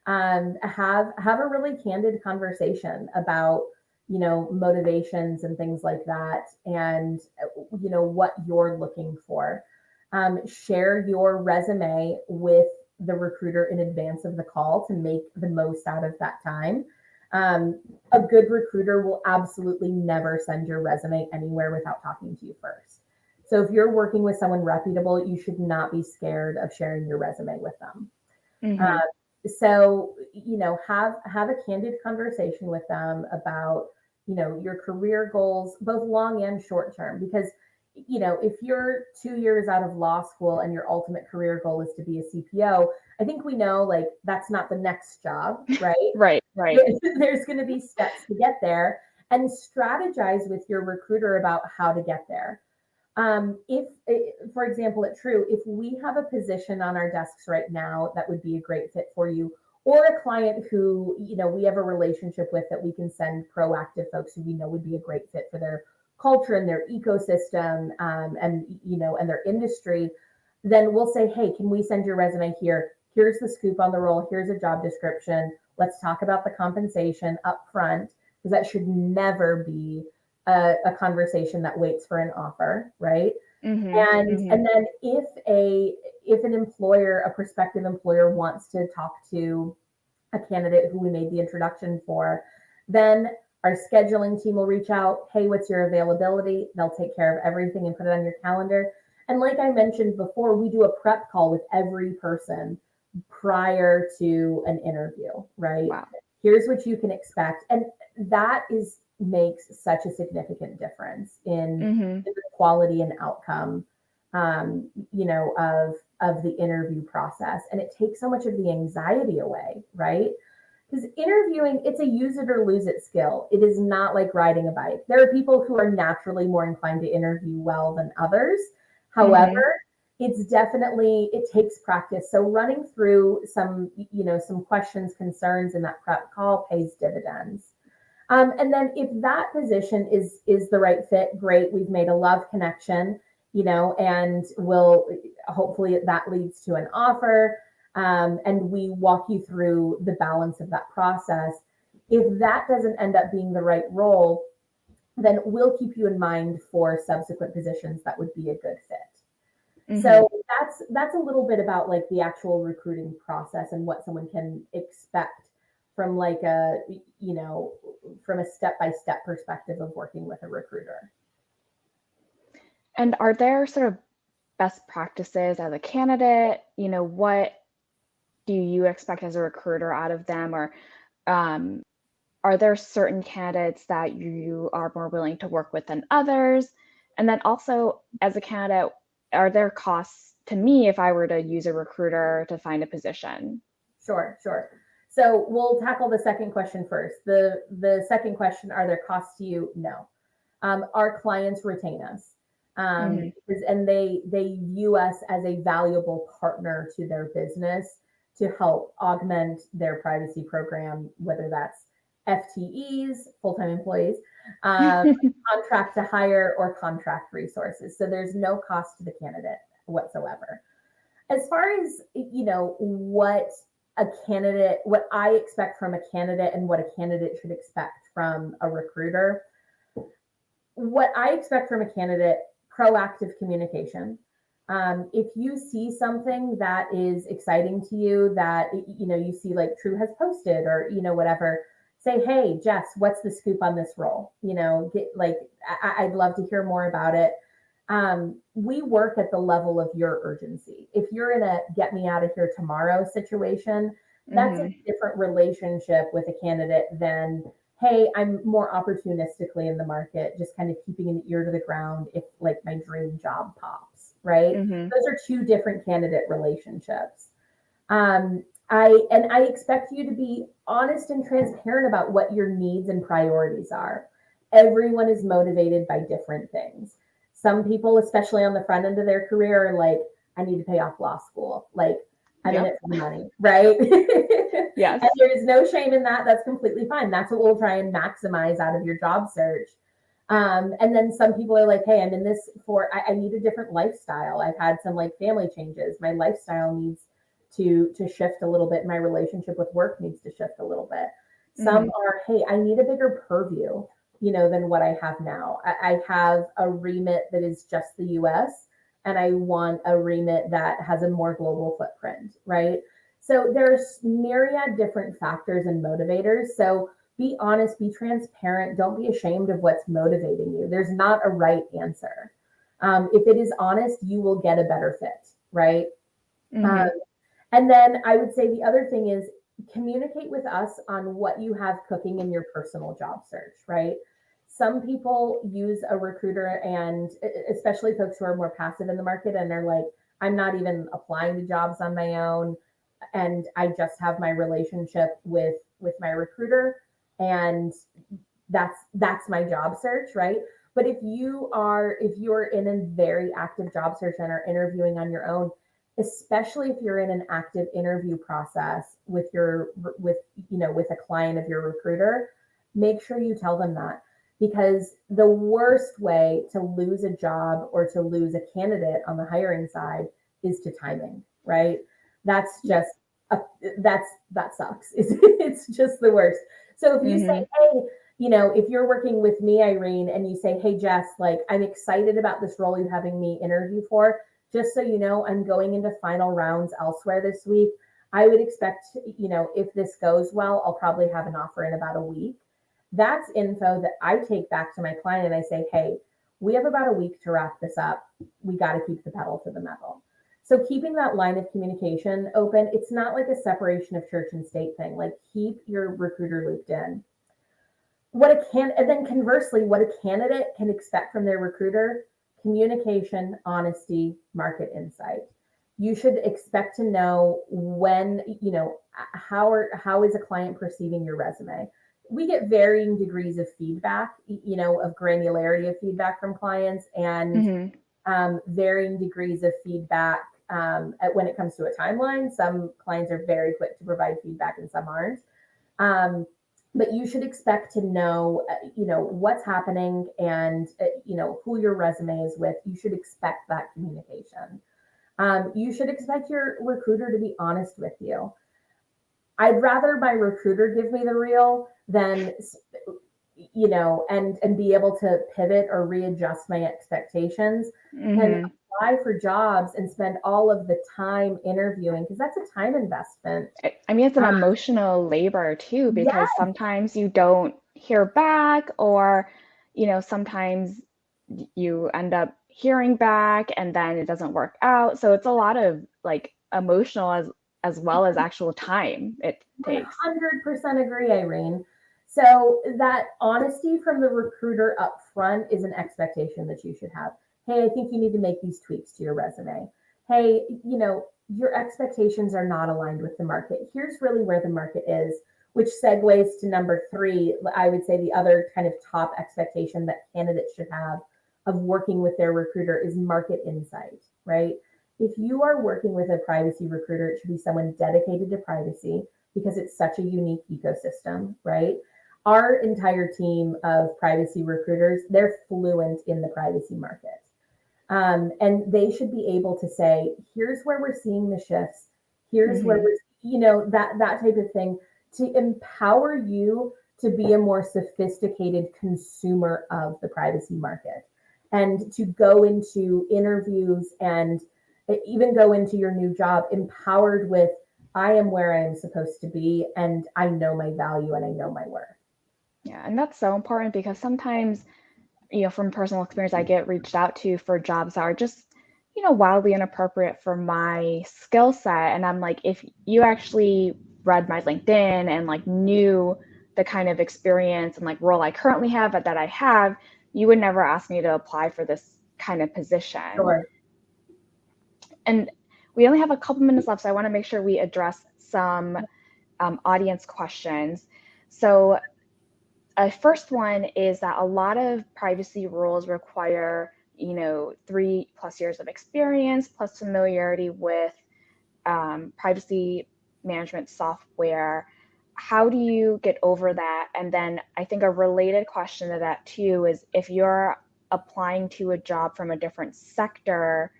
Have a really candid conversation about, you know, motivations and things like that, and you know what you're looking for. Share your resume with the recruiter in advance of the call to make the most out of that time. A good recruiter will absolutely never send your resume anywhere without talking to you first. So if you're working with someone reputable, you should not be scared of sharing your resume with them. So, you know, have a candid conversation with them about, you know, your career goals, both long and short term, because, you know, if you're 2 years out of law school and your ultimate career goal is to be a CPO, I think we know like that's not the next job, right? Right. There's going to be steps to get there, and strategize with your recruiter about how to get there. If, for example, at True, if we have a position on our desks right now that would be a great fit for you, or a client who, you know, we have a relationship with that we can send proactive folks who we know would be a great fit for their culture and their ecosystem, and, you know, and their industry, then we'll say, hey, can we send your resume here? Here's the scoop on the role. Here's a job description. Let's talk about the compensation up front, because that should never be a conversation that waits for an offer, right? And then if an employer, a prospective employer, wants to talk to a candidate who we made the introduction for, then our scheduling team will reach out. Hey, what's your availability? They'll take care of everything and put it on your calendar. And like I mentioned before, we do a prep call with every person prior to an interview, right? Wow. Here's what you can expect. And that makes such a significant difference in the quality and outcome, you know, of the interview process. And it takes so much of the anxiety away, right? Because interviewing, it's a use it or lose it skill. It is not like riding a bike. There are people who are naturally more inclined to interview well than others. However, it's definitely, it takes practice. So running through some, you know, some questions, concerns in that prep call pays dividends. And then if that position is the right fit, great. We've made a love connection, and we'll hopefully that leads to an offer. And we walk you through the balance of that process. If that doesn't end up being the right role, then we'll keep you in mind for subsequent positions that would be a good fit. Mm-hmm. So that's a little bit about like the actual recruiting process and what someone can expect from like from a step-by-step perspective of working with a recruiter. And are there sort of best practices as a candidate? What do you expect as a recruiter out of them? Or are there certain candidates that you are more willing to work with than others? And then also, as a candidate, are there costs to me if I were to use a recruiter to find a position? Sure. So we'll tackle the second question first. The second question, are there costs to you? No. Our clients retain us. And they view us as a valuable partner to their business to help augment their privacy program, whether that's FTEs, full-time employees, contract to hire, or contract resources. So there's no cost to the candidate whatsoever. As far as, what I expect from a candidate and what a candidate should expect from a recruiter, what I expect from a candidate, proactive communication. If you see something that is exciting to you, that, you see like True has posted or, whatever, say, hey, Jess, what's the scoop on this role? I'd love to hear more about it. We work at the level of your urgency. If you're in a get me out of here tomorrow situation, that's a different relationship with a candidate than, hey, I'm more opportunistically in the market, just kind of keeping an ear to the ground if like my dream job pops, right? Those are two different candidate relationships. I expect you to be honest and transparent about what your needs and priorities are. Everyone is motivated by different things. Some people, especially on the front end of their career, are like, I need to pay off law school. Like, I'm in it for the money, right? Yes. And there is no shame in that. That's completely fine. That's what we'll try and maximize out of your job search. And then some people are like, hey, I'm in this I need a different lifestyle. I've had some like family changes. My lifestyle needs to shift a little bit. My relationship with work needs to shift a little bit. Some are, hey, I need a bigger purview, than what I have now. I have a remit that is just the US, and I want a remit that has a more global footprint, right? So there's myriad different factors and motivators. So be honest, be transparent. Don't be ashamed of what's motivating you. There's not a right answer. If it is honest, you will get a better fit, right? And then I would say the other thing is communicate with us on what you have cooking in your personal job search, right? Some people use a recruiter, and especially folks who are more passive in the market and are like, I'm not even applying to jobs on my own, and I just have my relationship with my recruiter, and that's my job search, right? But if you're in a very active job search and are interviewing on your own, especially if you're in an active interview process with a client of your recruiter, make sure you tell them that, because the worst way to lose a job or to lose a candidate on the hiring side is to timing, right? That's just that sucks. It's just the worst. So if you say, hey, if you're working with me, Irene, and you say, hey, Jess, like, I'm excited about this role you're having me interview for. Just so you know, I'm going into final rounds elsewhere this week. I would expect, if this goes well, I'll probably have an offer in about a week. That's info that I take back to my client and I say, hey, we have about a week to wrap this up. We got to keep the pedal to the metal. So keeping that line of communication open, it's not like a separation of church and state thing. Like, keep your recruiter looped in. And then conversely, what a candidate can expect from their recruiter: communication, honesty, market insight. You should expect to know when, how is a client perceiving your resume? We get varying degrees of feedback, of granularity of feedback from clients, and varying degrees of feedback when it comes to a timeline. Some clients are very quick to provide feedback and some aren't. but you should expect to know, what's happening and, who your resume is with. You should expect that communication. You should expect your recruiter to be honest with you. I'd rather my recruiter give me the real than, and be able to pivot or readjust my expectations and Mm-hmm. apply for jobs and spend all of the time interviewing, because that's a time investment. I mean, it's an Uh, emotional labor too, because yeah, sometimes you don't hear back, or, sometimes you end up hearing back and then it doesn't work out. So it's a lot of like emotional as well as actual time it takes. 100% agree, Irene. So that honesty from the recruiter up front is an expectation that you should have. Hey, I think you need to make these tweaks to your resume. Hey, your expectations are not aligned with the market. Here's really where the market is, which segues to number 3. I would say the other kind of top expectation that candidates should have of working with their recruiter is market insight, right? If you are working with a privacy recruiter, it should be someone dedicated to privacy, because it's such a unique ecosystem, right? Our entire team of privacy recruiters, they're fluent in the privacy market. And they should be able to say, here's where we're seeing the shifts. Here's where Mm-hmm. we're, that type of thing, to empower you to be a more sophisticated consumer of the privacy market, and to go into interviews and even go into your new job empowered with, I am where I am supposed to be, and I know my value and I know my worth. Yeah, and that's so important because sometimes, from personal experience, I get reached out to for jobs that are just, wildly inappropriate for my skill set. And I'm like, if you actually read my LinkedIn and like knew the kind of experience and like role I currently have that I have, you would never ask me to apply for this kind of position. Sure. And we only have a couple minutes left, so I want to make sure we address some audience questions. So first one is that a lot of privacy rules require, 3+ years of experience plus familiarity with privacy management software. How do you get over that? And then I think a related question to that too is, if you're applying to a job from a different sector,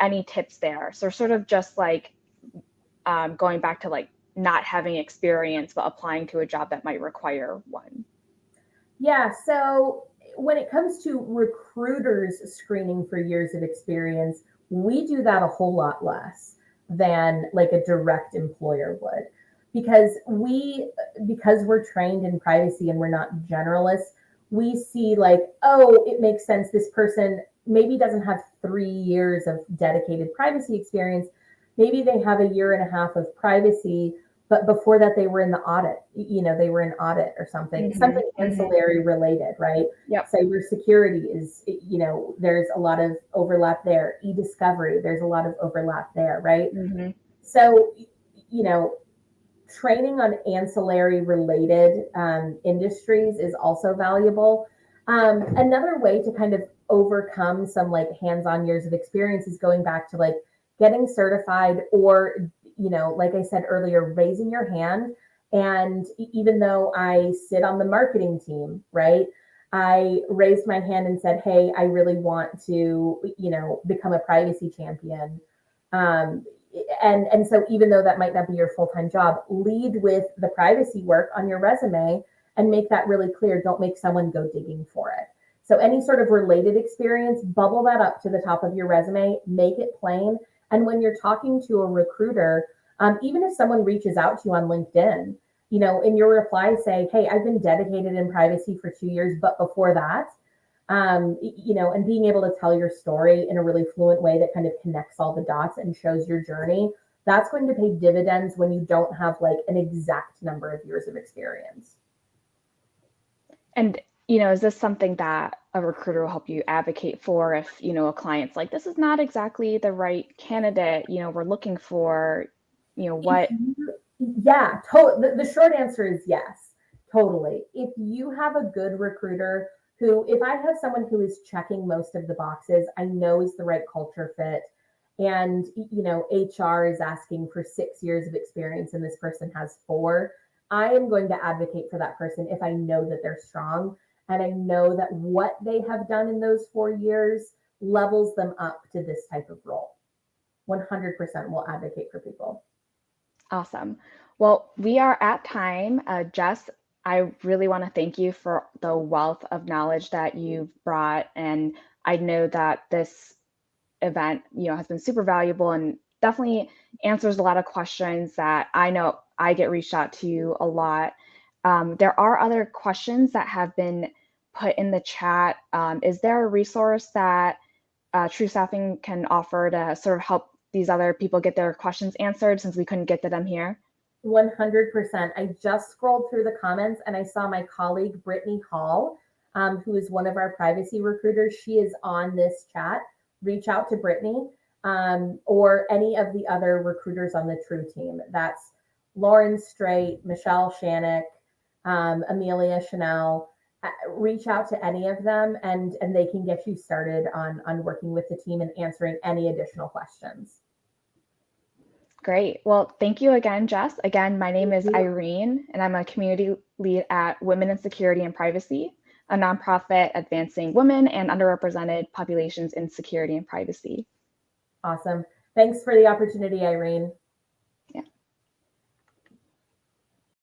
any tips there? So sort of just like going back to like not having experience but applying to a job that might require one. Yeah. So when it comes to recruiters screening for years of experience, we do that a whole lot less than like a direct employer would, because we're trained in privacy and we're not generalists. We see like, oh, it makes sense. This person maybe doesn't have 3 years of dedicated privacy experience. Maybe they have a year and a half of privacy, but before that they were in the audit, they were in audit or Mm-hmm. something Mm-hmm. ancillary related, right? Yep. Cybersecurity is, there's a lot of overlap there. E-discovery, there's a lot of overlap there, right? Mm-hmm. So, you know training on ancillary related industries is also valuable. Another way to kind of overcome some like hands-on years of experience is going back to like getting certified, or, like I said earlier, raising your hand. And even though I sit on the marketing team, right, I raised my hand and said, hey, I really want to, become a privacy champion. Um, and so even though that might not be your full-time job, lead with the privacy work on your resume and make that really clear. Don't make someone go digging for it. So any sort of related experience, bubble that up to the top of your resume, make it plain. And when you're talking to a recruiter, even if someone reaches out to you on LinkedIn, in your reply, say, hey, I've been dedicated in privacy for 2 years, but before that, and being able to tell your story in a really fluent way that kind of connects all the dots and shows your journey, that's going to pay dividends when you don't have like an exact number of years of experience. And, is this something that a recruiter will help you advocate for if, a client's like, this is not exactly the right candidate, we're looking for, what? Yeah, the short answer is yes, totally. If you have a good recruiter who, if I have someone who is checking most of the boxes, I know is the right culture fit, and HR is asking for 6 years of experience and this person has 4, I am going to advocate for that person if I know that they're strong and I know that what they have done in those 4 years levels them up to this type of role. 100% will advocate for people. Awesome. Well, we are at time. Jess, I really want to thank you for the wealth of knowledge that you've brought. And I know that this event, has been super valuable and definitely answers a lot of questions that I know I get reached out to a lot. There are other questions that have been put in the chat. Is there a resource that True Staffing can offer to sort of help these other people get their questions answered since we couldn't get to them here? 100%. I just scrolled through the comments and I saw my colleague, Brittany Hall, who is one of our privacy recruiters. She is on this chat. Reach out to Brittany or any of the other recruiters on the True team. That's Lauren Straight, Michelle Shannick, Amelia Chanel. Reach out to any of them and they can get you started on working with the team and answering any additional questions. Great. Well, thank you again, Jess. Again, my name is Irene, and I'm a community lead at Women in Security and Privacy, a nonprofit advancing women and underrepresented populations in security and privacy. Awesome. Thanks for the opportunity, Irene.